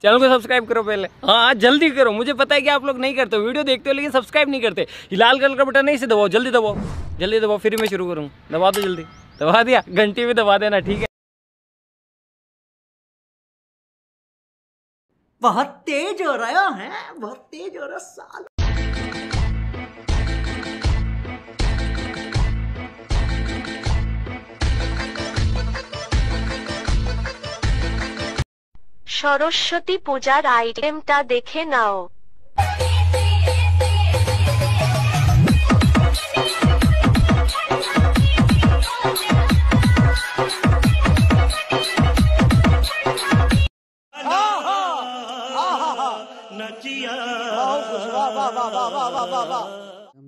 Channel को subscribe करो पहले। हाँ जल्दी करो, मुझे पता है कि आप लोग नहीं करते हो, वीडियो देखते हो लेकिन सब्सक्राइब नहीं करते। लाल कलर का बटन नहीं से दबाओ, जल्दी दबाओ, जल्दी दबाओ, फिर मैं शुरू करूँ। दबा दो जल्दी, दबा दिया, घंटी में दबा देना, ठीक है। बहुत तेज हो रहा है, बहुत तेज हो रहा साल। সরস্বতী পূজার আইটেমটা দেখে নাও।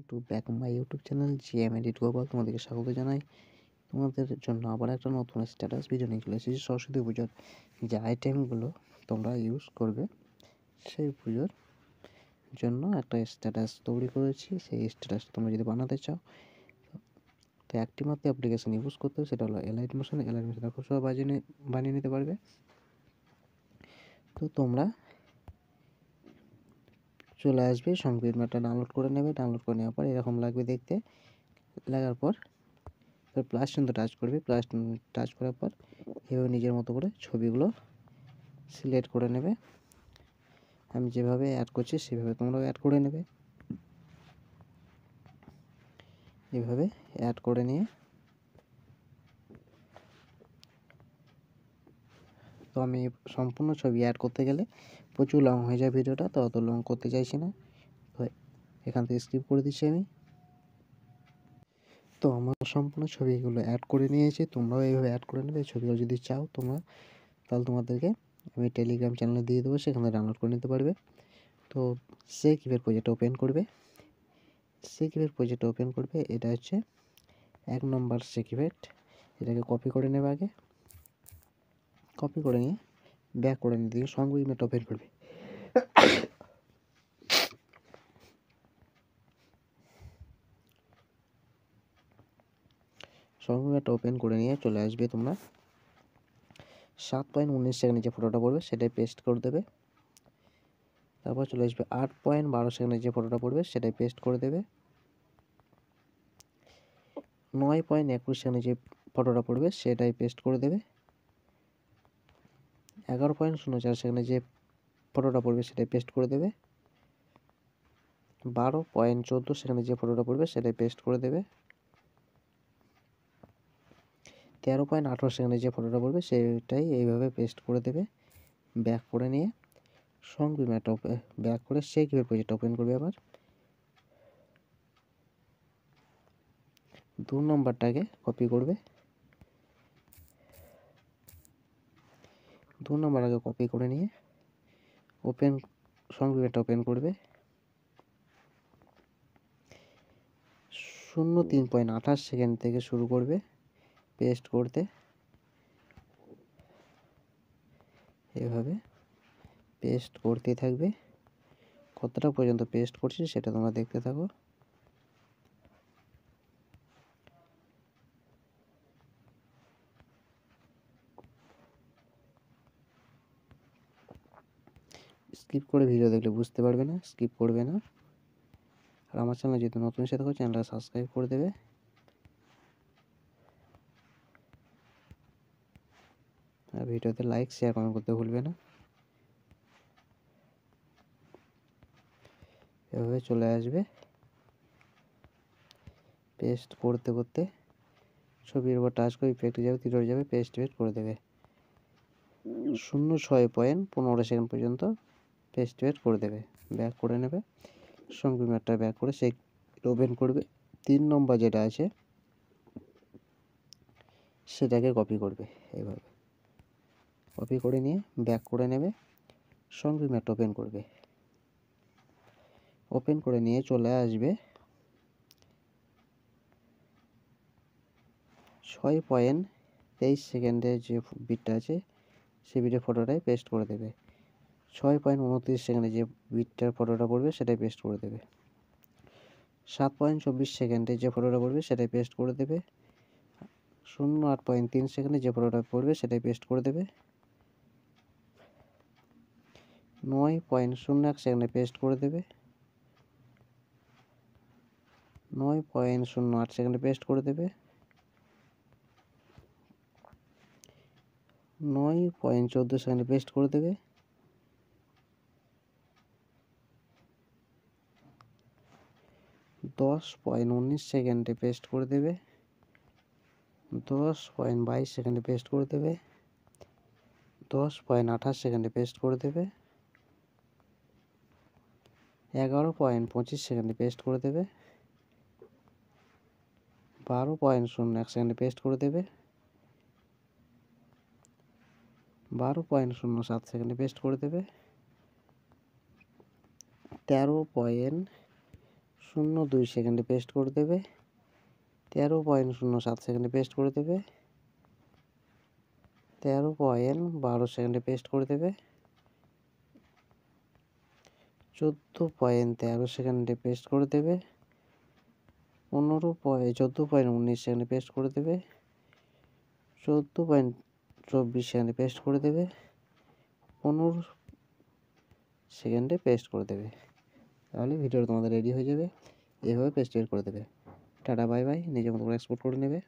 To back my YouTube channel GM edit Gopal, তোমাদেরকে স্বাগত জানাই। তোমাদের জন্য আবার একটা নতুন স্ট্যাটাস ভিডিও নিয়ে চলে এসেছি। সরস্বতী পুজোর যে আইটেমগুলো তোমরা ইউজ করবে সেই পুজোর জন্য একটা স্ট্যাটাস তৈরি করেছি। সেই স্ট্যাটাসটা তোমরা যদি বানাতে চাও তো একটি মাত্র অ্যাপ্লিকেশন ইউজ করতে হবে, সেটা হলো এলাইট মোশন। এলাইট মোশন খুব সহজে বানিয়ে নিতে পারবে। তো তোমরা চলে আসবে, সংকেত ম্যাপটা ডাউনলোড করে নেবে। ডাউনলোড করে নেওয়ার পর এরকম লাগবে দেখতে। লাগার পর প্লাস চিহ্ন টাচ করবে। প্লাস টাচ করার পর এভাবে নিজের মতো করে ছবিগুলো সিলেক্ট করে নেবে। আমি যেভাবে অ্যাড করছি সেভাবে তোমরাও অ্যাড করে নেবে। এভাবে অ্যাড করে নিয়ে তো আমি সম্পূর্ণ ছবি অ্যাড করতে গেলে প্রচুর লং হয়ে যায় ভিডিওটা, তো অত লং করতে চাইছি না, তো এখান থেকে স্কিপ করে দিচ্ছি আমি। তো আমার সম্পূর্ণ ছবিগুলো অ্যাড করে নিয়েছি, তোমরাও এইভাবে অ্যাড করে নেবে। এই ছবিগুলো যদি চাও তোমরা, তাহলে তোমাদেরকে আমি টেলিগ্রাম চ্যানেলে দিয়ে দেবো, সেখানে ডাউনলোড করে নিতে পারবে। তো সেকিভের প্রজেক্ট ওপেন করবে। সেকিভের প্রজেক্ট ওপেন করবে, এটা হচ্ছে 1 নম্বর সেকিভেট। এটাকে কপি করে নেবে আগে। কপি করে নিয়ে ব্যাক করে নিয়ে দিয়ে সংগ্রহমেট ওপেন করবে। সংগ্রহমেট ওপেন করে নিয়ে চলে আসবে তোমরা 7.19 সেকেন্ডে যে ফটোটা পড়বে সেটাই পেস্ট করে দেবে। তারপর চলে আসবে 8.12 সেকেন্ডে যে ফটোটা পড়বে সেটাই পেস্ট করে দেবে। 9.21 সেকেন্ডে যে ফটোটা পড়বে সেটাই পেস্ট করে দেবে। 11.04 সেকেন্ডে যে ফটোটা পড়বে সেটাই পেস্ট করে দেবে। 12.14 সেকেন্ডে যে ফটোটা পড়বে সেটাই পেস্ট করে দেবে। 13.18 সেকেন্ডে যে ফটোটা পড়বে সেটাই এইভাবে পেস্ট করে দেবে। ব্যাক করে নিয়ে সংগ্রহমেট ব্যাক করে সেকিভের প্রজেক্ট ওপেন করবে। আবার 2 নম্বরটাকে কপি করবে। 2 নম্বরটাকে কপি করে নিয়ে ওপেন সংগ্রহমেট ওপেন করবে। 03.28 সেকেন্ড থেকে শুরু করবে পেস্ট করতে। এভাবে পেস্ট করতে থাকবে, কতটা পর্যন্ত পেস্ট করছি সেটা তোমরা দেখতে থাকো। স্কিপ করে ভিডিও দেখলে বুঝতে পারবে না, স্কিপ করবে না। আর আমার চ্যানেল যেহেতু নতুন এসে থাকো, চ্যানেলটা সাবস্ক্রাইব করে দেবে। আর ভিডিওতে লাইক শেয়ার কমেন্ট করতে ভুলবে না। এভাবে চলে আসবে, পেস্ট করতে করতে ছবির উপর টাচ করে ইফেক্টে যাবে, তিরে যাবে, পেস্ট করে দেবে। 06.15 সেকেন্ড পর্যন্ত পেস্ট করে দেবে। ব্যাক করে নেবে, সংগ্রহমেটটা ব্যাক করে সেই ওপেন করবে। 3 নম্বর যেটা আছে সেটাকে কপি করবে। এইভাবে কপি করে নিয়ে ব্যাক করে নেবে, সংগ্রহমেট ওপেন করবে। ওপেন করে নিয়ে চলে আসবে 6.23 সেকেন্ডের যে বিটটা আছে সেই বিটের ফটোটাই পেস্ট করে দেবে। 6.29 সেকেন্ডে যে বিটটার ফটোটা পড়বে সেটাই পেস্ট করে দেবে। 7.24 সেকেন্ডে যে ফটোটা পড়বে সেটাই পেস্ট করে দেবে। 08.3 সেকেন্ডে যে ফটোটা পড়বে সেটাই পেস্ট করে দেবে। 9.01 সেকেন্ডে পেস্ট করে দেবে। 9.08 সেকেন্ডে পেস্ট করে দেবে। 9.14 সেকেন্ডে পেস্ট করে দেবে। 10.19 সেকেন্ডে পেস্ট করে দেবে। 10.22 সেকেন্ডে পেস্ট করে দেবে। 10.28 সেকেন্ডে পেস্ট করে দেবে। 11.25 সেকেন্ডে পেস্ট করে দেবে। 12.01 সেকেন্ডে পেস্ট করে দেবে। 12.07 সেকেন্ডে পেস্ট করে দেবে। 13.02 সেকেন্ডে পেস্ট করে দেবে। 13.07 সেকেন্ডে পেস্ট করে দেবে। 13.12 সেকেন্ডে পেস্ট করে দেবে। 14.13 সেকেন্ডে পেস্ট করে দেবে। 14.19 সেকেন্ডে পেস্ট করে দেবে। 14.24 সেকেন্ডে পেস্ট করে দেবে। 15 সেকেন্ডে পেস্ট করে দেবে। তাহলে ভিডিওটা তোমাদের রেডি হয়ে যাবে। এভাবে পেস্ট বের করে দেবে। Tata bye bye. নিজের মতো করে এক্সপোর্ট করে নেবে।